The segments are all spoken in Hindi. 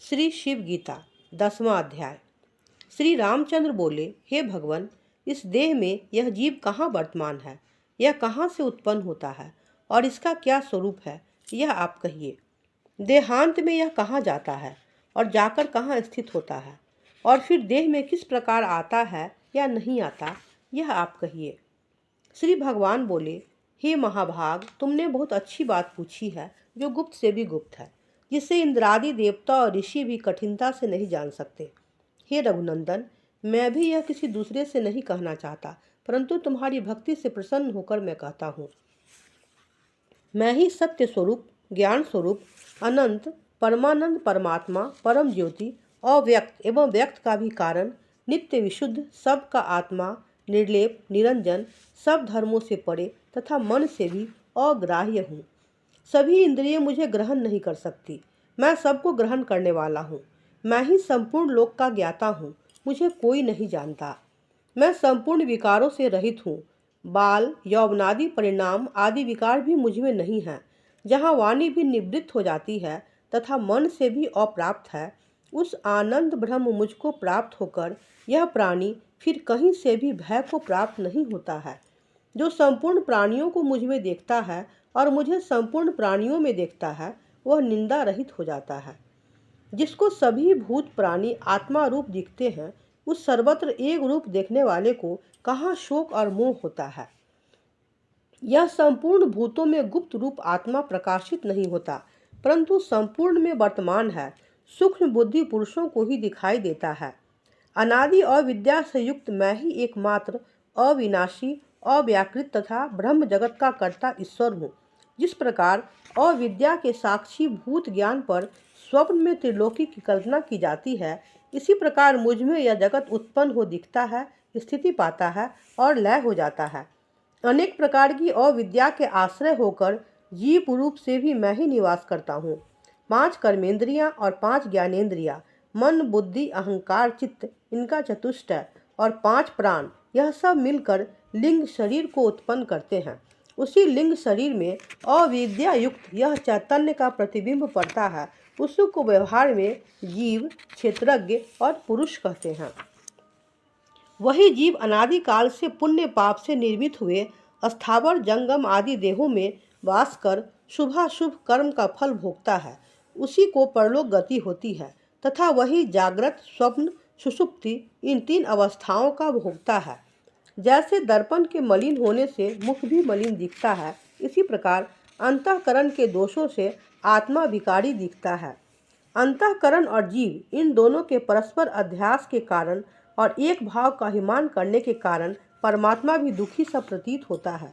श्री शिव गीता 10वां अध्याय। श्री रामचंद्र बोले, हे भगवान, इस देह में यह जीव कहाँ वर्तमान है? यह कहाँ से उत्पन्न होता है और इसका क्या स्वरूप है, यह आप कहिए। देहांत में यह कहाँ जाता है और जाकर कहाँ स्थित होता है, और फिर देह में किस प्रकार आता है या नहीं आता, यह आप कहिए। श्री भगवान बोले, हे महाभाग, तुमने बहुत अच्छी बात पूछी है, जो गुप्त से भी गुप्त है, जिसे इंद्रादि देवता और ऋषि भी कठिनता से नहीं जान सकते। हे रघुनंदन, मैं भी यह किसी दूसरे से नहीं कहना चाहता, परंतु तुम्हारी भक्ति से प्रसन्न होकर मैं कहता हूँ। मैं ही सत्य स्वरूप, ज्ञान स्वरूप, अनंत, परमानंद परमात्मा, परम ज्योति, अव्यक्त एवं व्यक्त का भी कारण, नित्य विशुद्ध, सबका आत्मा, निर्लेप, निरंजन, सब धर्मों से परे तथा मन से भी अग्राह्य हूँ। सभी इंद्रियां मुझे ग्रहण नहीं कर सकती, मैं सबको ग्रहण करने वाला हूँ। मैं ही संपूर्ण लोक का ज्ञाता हूँ, मुझे कोई नहीं जानता। मैं संपूर्ण विकारों से रहित हूँ। बाल, यौवनादि परिणाम आदि विकार भी मुझ में नहीं हैं। जहाँ वाणी भी निवृत्त हो जाती है तथा मन से भी अप्राप्त है, उस आनंद ब्रह्म मुझको प्राप्त होकर यह प्राणी फिर कहीं से भी भय को प्राप्त नहीं होता है। जो संपूर्ण प्राणियों को मुझ में देखता है और मुझे संपूर्ण प्राणियों में देखता है, वह निंदा रहित हो जाता है। जिसको सभी भूत प्राणी आत्मा रूप दिखते हैं, उस सर्वत्र एक रूप देखने वाले को कहाँ शोक और मोह होता है। यह संपूर्ण भूतों में गुप्त रूप आत्मा प्रकाशित नहीं होता, परंतु संपूर्ण में वर्तमान है, सूक्ष्म बुद्धि पुरुषों को ही दिखाई देता है। अनादि अविद्या से युक्त मैं ही एकमात्र अविनाशी, अव्याकृत तथा ब्रह्म जगत का कर्ता ईश्वर हूँ। जिस प्रकार अविद्या के साक्षी भूत ज्ञान पर स्वप्न में त्रिलोकी की कल्पना की जाती है, इसी प्रकार मुझ में यह जगत उत्पन्न हो दिखता है, स्थिति पाता है और लय हो जाता है। अनेक प्रकार की अविद्या के आश्रय होकर जीव रूप से भी मैं ही निवास करता हूँ। 5 कर्मेंद्रियां और 5 ज्ञानेंद्रियां, मन, बुद्धि, अहंकार, चित्त, इनका चतुष्टय और 5 प्राण, यह सब मिलकर लिंग शरीर को उत्पन्न करते हैं। उसी लिंग शरीर में अविद्या युक्त यह चैतन्य का प्रतिबिंब पड़ता है। उसी को व्यवहार में जीव, क्षेत्रज्ञ और पुरुष कहते हैं। वही जीव अनादिकाल से पुण्य पाप से निर्मित हुए स्थावर जंगम आदि देहों में वास कर शुभाशुभ कर्म का फल भोगता है। उसी को परलोक गति होती है तथा वही जागृत, स्वप्न, सुषुप्ति, इन 3 अवस्थाओं का भोगता है। जैसे दर्पण के मलिन होने से मुख भी मलिन दिखता है, इसी प्रकार अंतःकरण के दोषों से आत्मा विकारी दिखता है। अंतःकरण और जीव, इन दोनों के परस्पर अध्यास के कारण और एक भाव का अभिमान करने के कारण परमात्मा भी दुखी सा प्रतीत होता है।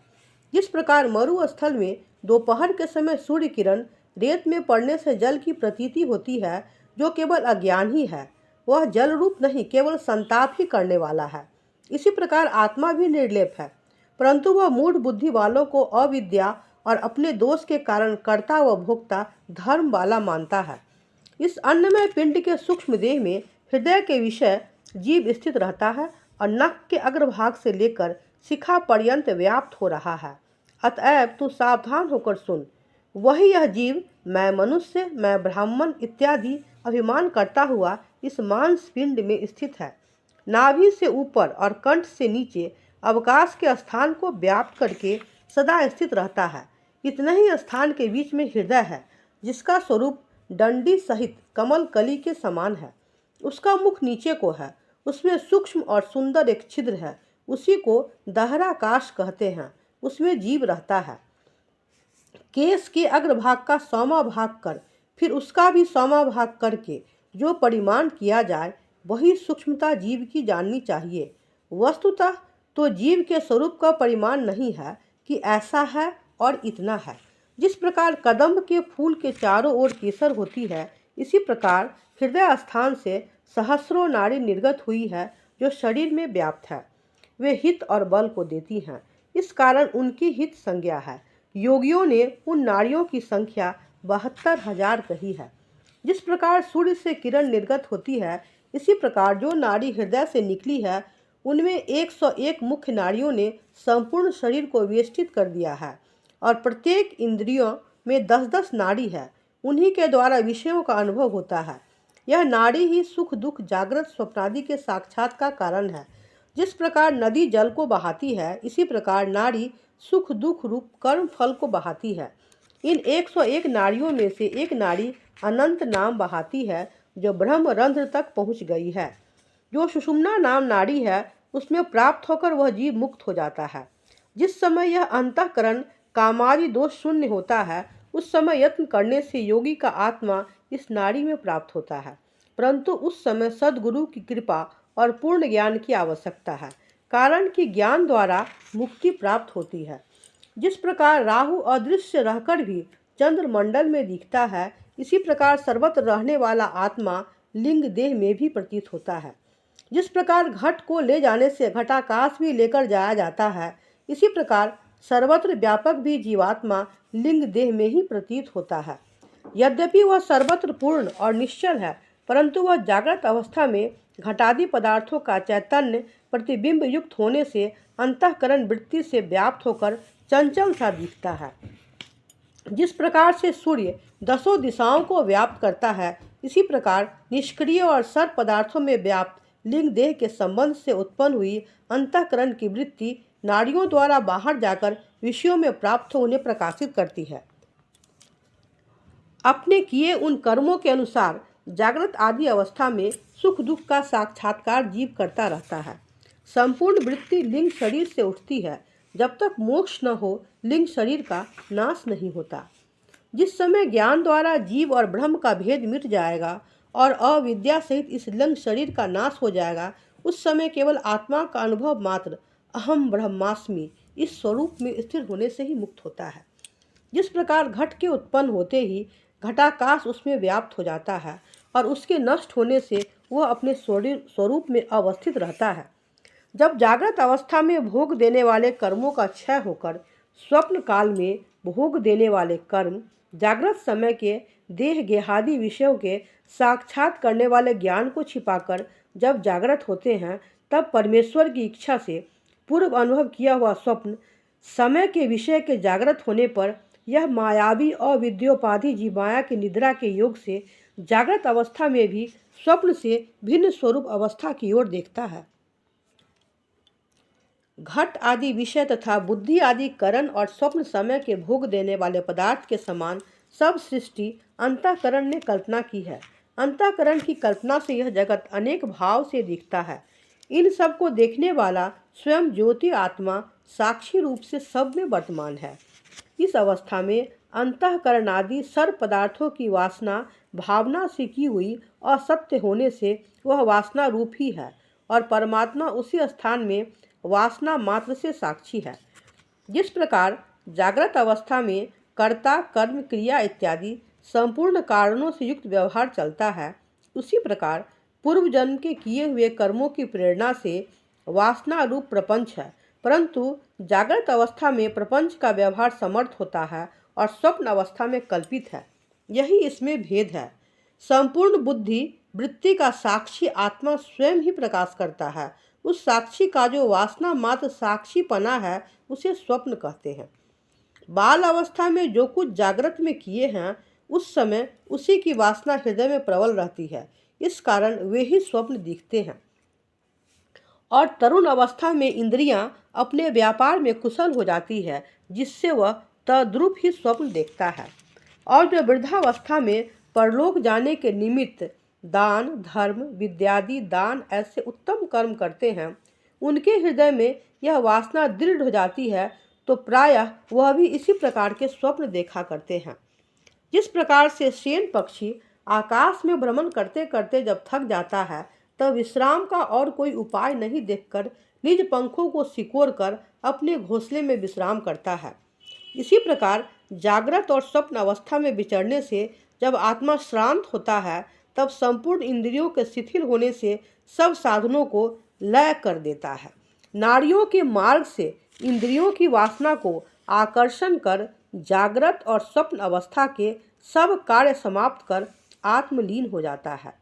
जिस प्रकार मरुस्थल में दोपहर के समय सूर्य किरण रेत में पड़ने से जल की प्रतीति होती है, जो केवल अज्ञान ही है, वह जल रूप नहीं, केवल संताप ही करने वाला है। इसी प्रकार आत्मा भी निर्लेप है, परंतु वह मूढ़ बुद्धि वालों को अविद्या और अपने दोष के कारण कर्ता व भोक्ता धर्म वाला मानता है। इस अन्नमय पिंड के सूक्ष्म देह में हृदय के विषय जीव स्थित रहता है और नख के अग्रभाग से लेकर शिखा पर्यंत व्याप्त हो रहा है। अतएव तू सावधान होकर सुन। वही यह जीव, मैं मनुष्य, मैं ब्राह्मण इत्यादि अभिमान करता हुआ इस मांस पिंड में स्थित है। नाभि से ऊपर और कंठ से नीचे अवकाश के स्थान को व्याप्त करके सदा स्थित रहता है। इतने ही स्थान के बीच में हृदय है, जिसका स्वरूप डंडी सहित कमल कली के समान है। उसका मुख नीचे को है, उसमें सूक्ष्म और सुंदर एक छिद्र है, उसी को दहराकाश कहते हैं। उसमें जीव रहता है। केश के अग्रभाग का 100वां भाग कर फिर उसका भी 100वां भाग करके जो परिमाण किया जाए, वही सूक्ष्मता जीव की जाननी चाहिए। वस्तुतः तो जीव के स्वरूप का परिमाण नहीं है कि ऐसा है और इतना है। जिस प्रकार कदम्ब के फूल के चारों ओर केसर होती है, इसी प्रकार हृदय स्थान से सहस्रों नाड़ी निर्गत हुई है, जो शरीर में व्याप्त है। वे हित और बल को देती हैं, इस कारण उनकी हित संज्ञा है। योगियों ने उन नाड़ियों की संख्या 72,000 कही है। जिस प्रकार सूर्य से किरण निर्गत होती है, इसी प्रकार जो नाड़ी हृदय से निकली है, उनमें 101 मुख्य नाड़ियों ने संपूर्ण शरीर को वेष्टित कर दिया है और प्रत्येक इंद्रियों में 10-10 नाड़ी है। उन्हीं के द्वारा विषयों का अनुभव होता है। यह नाड़ी ही सुख दुख जागृत स्वप्नादि के साक्षात का कारण है। जिस प्रकार नदी जल को बहाती है, इसी प्रकार नाड़ी सुख दुख रूप कर्म फल को बहाती है। इन 101 नाड़ियों में से एक नाड़ी अनंत नाम बहाती है, जो ब्रह्म रंध्र तक पहुँच गई है। जो सुषुम्ना नाम नाड़ी है, उसमें प्राप्त होकर वह जीव मुक्त हो जाता है। जिस समय यह अंतःकरण कामादि दोष शून्य होता है, उस समय यत्न करने से योगी का आत्मा इस नाड़ी में प्राप्त होता है, परंतु उस समय सद्गुरु की कृपा और पूर्ण ज्ञान की आवश्यकता है, कारण कि ज्ञान द्वारा मुक्ति प्राप्त होती है। जिस प्रकार राहु अदृश्य रहकर भी चंद्रमंडल में दिखता है, इसी प्रकार सर्वत्र रहने वाला आत्मा लिंग देह में भी प्रतीत होता है। जिस प्रकार घट को ले जाने से घटाकाश भी लेकर जाया जाता है, इसी प्रकार सर्वत्र व्यापक भी जीवात्मा लिंग देह में ही प्रतीत होता है। यद्यपि वह सर्वत्र पूर्ण और निश्चल है, परंतु वह जागृत अवस्था में घटादि पदार्थों का चैतन्य प्रतिबिंब युक्त होने से अंतःकरण वृत्ति से व्याप्त होकर चंचल सा दिखता है। जिस प्रकार से सूर्य 10 दिशाओं को व्याप्त करता है, इसी प्रकार निष्क्रिय और सर्व पदार्थों में व्याप्त लिंग देह के संबंध से उत्पन्न हुई अंतःकरण की वृत्ति नाड़ियों द्वारा बाहर जाकर विषयों में प्राप्त होने प्रकाशित करती है। अपने किए उन कर्मों के अनुसार जागृत आदि अवस्था में सुख दुख का साक्षात्कार जीव करता रहता है। संपूर्ण वृत्ति लिंग शरीर से उठती है। जब तक मोक्ष न हो, लिंग शरीर का नाश नहीं होता। जिस समय ज्ञान द्वारा जीव और ब्रह्म का भेद मिट जाएगा और अविद्या सहित इस लिंग शरीर का नाश हो जाएगा, उस समय केवल आत्मा का अनुभव मात्र अहम ब्रह्मास्मि इस स्वरूप में स्थिर होने से ही मुक्त होता है। जिस प्रकार घट के उत्पन्न होते ही घटाकाश उसमें व्याप्त हो जाता है और उसके नष्ट होने से वह अपने स्वरूप में अवस्थित रहता है। जब जागृत अवस्था में भोग देने वाले कर्मों का क्षय होकर स्वप्न काल में भोग देने वाले कर्म जागृत समय के देह गेहादि विषयों के साक्षात करने वाले ज्ञान को छिपाकर जब जागृत होते हैं, तब परमेश्वर की इच्छा से पूर्व अनुभव किया हुआ स्वप्न समय के विषय के जागृत होने पर यह मायावी अविद्योपाधि जीवमाया की निद्रा के योग से जागृत अवस्था में भी स्वप्न से भिन्न स्वरूप अवस्था की ओर देखता है। घट आदि विषय तथा बुद्धि आदि करण और स्वप्न समय के भोग देने वाले पदार्थ के समान सब सृष्टि अंतःकरण ने कल्पना की है। अंतःकरण की कल्पना से यह जगत अनेक भाव से दिखता है। इन सब को देखने वाला स्वयं ज्योति आत्मा साक्षी रूप से सब में वर्तमान है। इस अवस्था में अंतःकरण आदि सर्व पदार्थों की वासना भावना से की हुई असत्य होने से वह वासना रूप ही है और परमात्मा उसी स्थान में वासना मात्र से साक्षी है। जिस प्रकार जागृत अवस्था में कर्ता कर्म क्रिया इत्यादि संपूर्ण कारणों से युक्त व्यवहार चलता है, उसी प्रकार पूर्व जन्म के किए हुए कर्मों की प्रेरणा से वासना रूप प्रपंच है, परंतु जागृत अवस्था में प्रपंच का व्यवहार समर्थ होता है और स्वप्न अवस्था में कल्पित है। यही इसमें भेद है। संपूर्ण बुद्धि वृत्ति का साक्षी आत्मा स्वयं ही प्रकाश करता है। उस साक्षी का जो वासना मात्र साक्षीपना है, उसे स्वप्न कहते हैं। बाल अवस्था में जो कुछ जागृत में किए हैं, उस समय उसी की वासना हृदय में प्रबल रहती है, इस कारण वे ही स्वप्न दिखते हैं। और तरुण अवस्था में इंद्रियां अपने व्यापार में कुशल हो जाती है, जिससे वह तद्रूप ही स्वप्न देखता है। और जो वृद्धावस्था में परलोक जाने के निमित्त दान धर्म विद्यादि दान ऐसे उत्तम कर्म करते हैं, उनके हृदय में यह वासना दृढ़ हो जाती है, तो प्रायः वह भी इसी प्रकार के स्वप्न देखा करते हैं। जिस प्रकार से शेन पक्षी आकाश में भ्रमण करते करते जब थक जाता है, तब विश्राम का और कोई उपाय नहीं देखकर निज पंखों को सिकोड़कर अपने घोंसले में विश्राम करता है। इसी प्रकार जागृत और स्वप्न अवस्था में विचरने से जब आत्मा श्रांत होता है, तब संपूर्ण इंद्रियों के शिथिल होने से सब साधनों को लय कर देता है। नाड़ियों के मार्ग से इंद्रियों की वासना को आकर्षण कर जागृत और स्वप्न अवस्था के सब कार्य समाप्त कर आत्मलीन हो जाता है।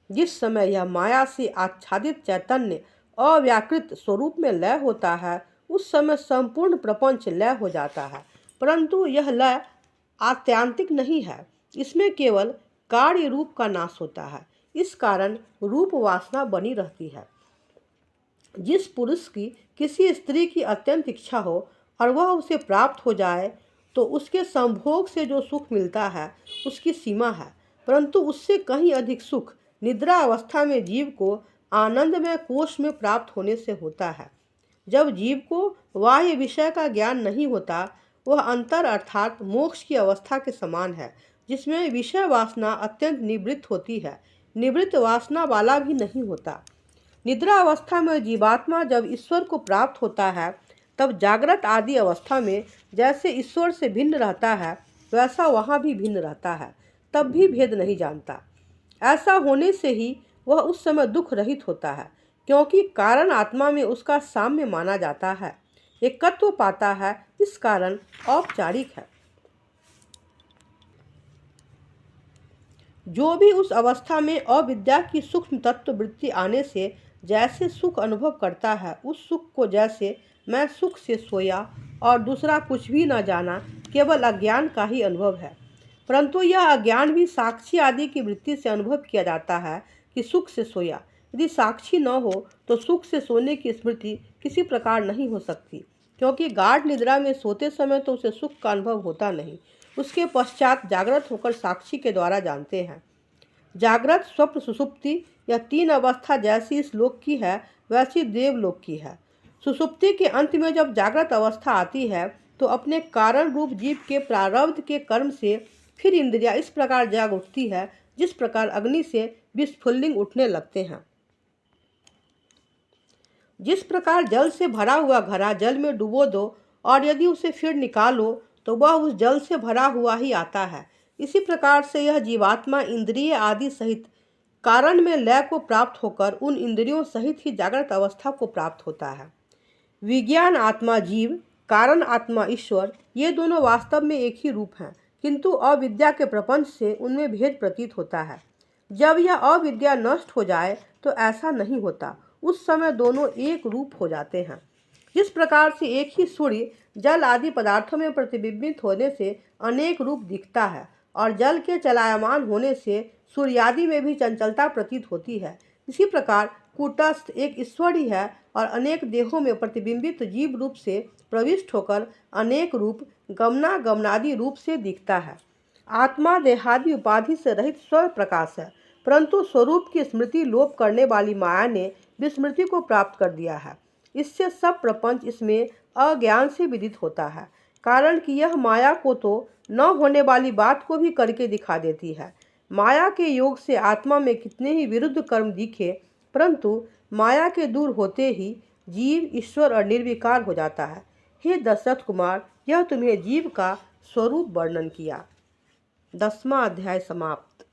जिस समय यह माया से आच्छादित चैतन्य अव्याकृत स्वरूप में लय होता है, उस समय संपूर्ण प्रपंच लय हो जाता है, परंतु यह लय आत्यांतिक नहीं है। इसमें केवल कार्य रूप का नाश होता है। इस कारण रूप वासना बनी रहती है। जिस पुरुष की किसी स्त्री की अत्यंत इच्छा हो और वह उसे प्राप्त हो जाए तो उसके संभोग से जो सुख मिलता है उसकी सीमा है, परंतु उससे कहीं अधिक सुख निद्रा अवस्था में जीव को आनंदमय कोष में प्राप्त होने से होता है। जब जीव को बाह्य विषय का ज्ञान नहीं होता, वह अंतर अर्थात मोक्ष की अवस्था के समान है, जिसमें विषय वासना अत्यंत निवृत्त होती है, निवृत्त वासना वाला भी नहीं होता। निद्रा अवस्था में जीवात्मा जब ईश्वर को प्राप्त होता है, तब जागृत आदि अवस्था में जैसे ईश्वर से भिन्न रहता है, वैसा वहाँ भी भिन्न रहता है, तब भी भेद नहीं जानता। ऐसा होने से ही वह उस समय दुख रहित होता है, क्योंकि कारण आत्मा में उसका साम्य माना जाता है, एकत्व पाता है, इस कारण औपचारिक है। जो भी उस अवस्था में अविद्या की सूक्ष्म तत्व वृत्ति आने से जैसे सुख अनुभव करता है, उस सुख को जैसे मैं सुख से सोया और दूसरा कुछ भी न जाना, केवल अज्ञान का ही अनुभव है। परंतु यह अज्ञान भी साक्षी आदि की वृत्ति से अनुभव किया जाता है कि सुख से सोया। यदि साक्षी न हो तो सुख से सोने की स्मृति किसी प्रकार नहीं हो सकती, क्योंकि गाढ़ निद्रा में सोते समय तो उसे सुख का अनुभव होता नहीं। उसके पश्चात जागृत होकर साक्षी के द्वारा जानते हैं। जागृत, स्वप्न, सुषुप्ति यह तीन अवस्था जैसी इस लोक की है, वैसी देवलोक की है। सुषुप्ति के अंत में जब जागृत अवस्था आती है तो अपने कारण रूप जीव के प्रारब्ध के कर्म से फिर इंद्रियां इस प्रकार जाग उठती है, जिस प्रकार अग्नि से विस्फुलिंग उठने लगते हैं। जिस प्रकार जल से भरा हुआ घड़ा जल में डुबो दो और यदि उसे फिर निकालो तो वह उस जल से भरा हुआ ही आता है, इसी प्रकार से यह जीवात्मा इंद्रिय आदि सहित कारण में लय को प्राप्त होकर उन इंद्रियों सहित ही जागृत अवस्था को प्राप्त होता है। विज्ञान आत्मा जीव, कारण आत्मा ईश्वर, ये दोनों वास्तव में एक ही रूप हैं, किंतु अविद्या के प्रपंच से उनमें भेद प्रतीत होता है। जब यह अविद्या नष्ट हो जाए तो ऐसा नहीं होता, उस समय दोनों एक रूप हो जाते हैं। जिस प्रकार से एक ही सूर्य जल आदि पदार्थों में प्रतिबिंबित होने से अनेक रूप दिखता है और जल के चलायमान होने से सूर्यादि में भी चंचलता प्रतीत होती है, इसी प्रकार कूटस्थ एक ईश्वर ही है और अनेक देहों में प्रतिबिंबित जीव रूप से प्रविष्ट होकर अनेक रूप गमनागमनादि रूप से दिखता है। आत्मा देहादि उपाधि से रहित स्व प्रकाश है, परंतु स्वरूप की स्मृति लोप करने वाली माया ने विस्मृति को प्राप्त कर दिया है। इससे सब प्रपंच इसमें अज्ञान से विदित होता है, कारण कि यह माया को तो न होने वाली बात को भी करके दिखा देती है। माया के योग से आत्मा में कितने ही विरुद्ध कर्म दिखे, परंतु माया के दूर होते ही जीव ईश्वर और निर्विकार हो जाता है। हे दशरथ कुमार, यह तुम्हें जीव का स्वरूप वर्णन किया। 10वां अध्याय समाप्त।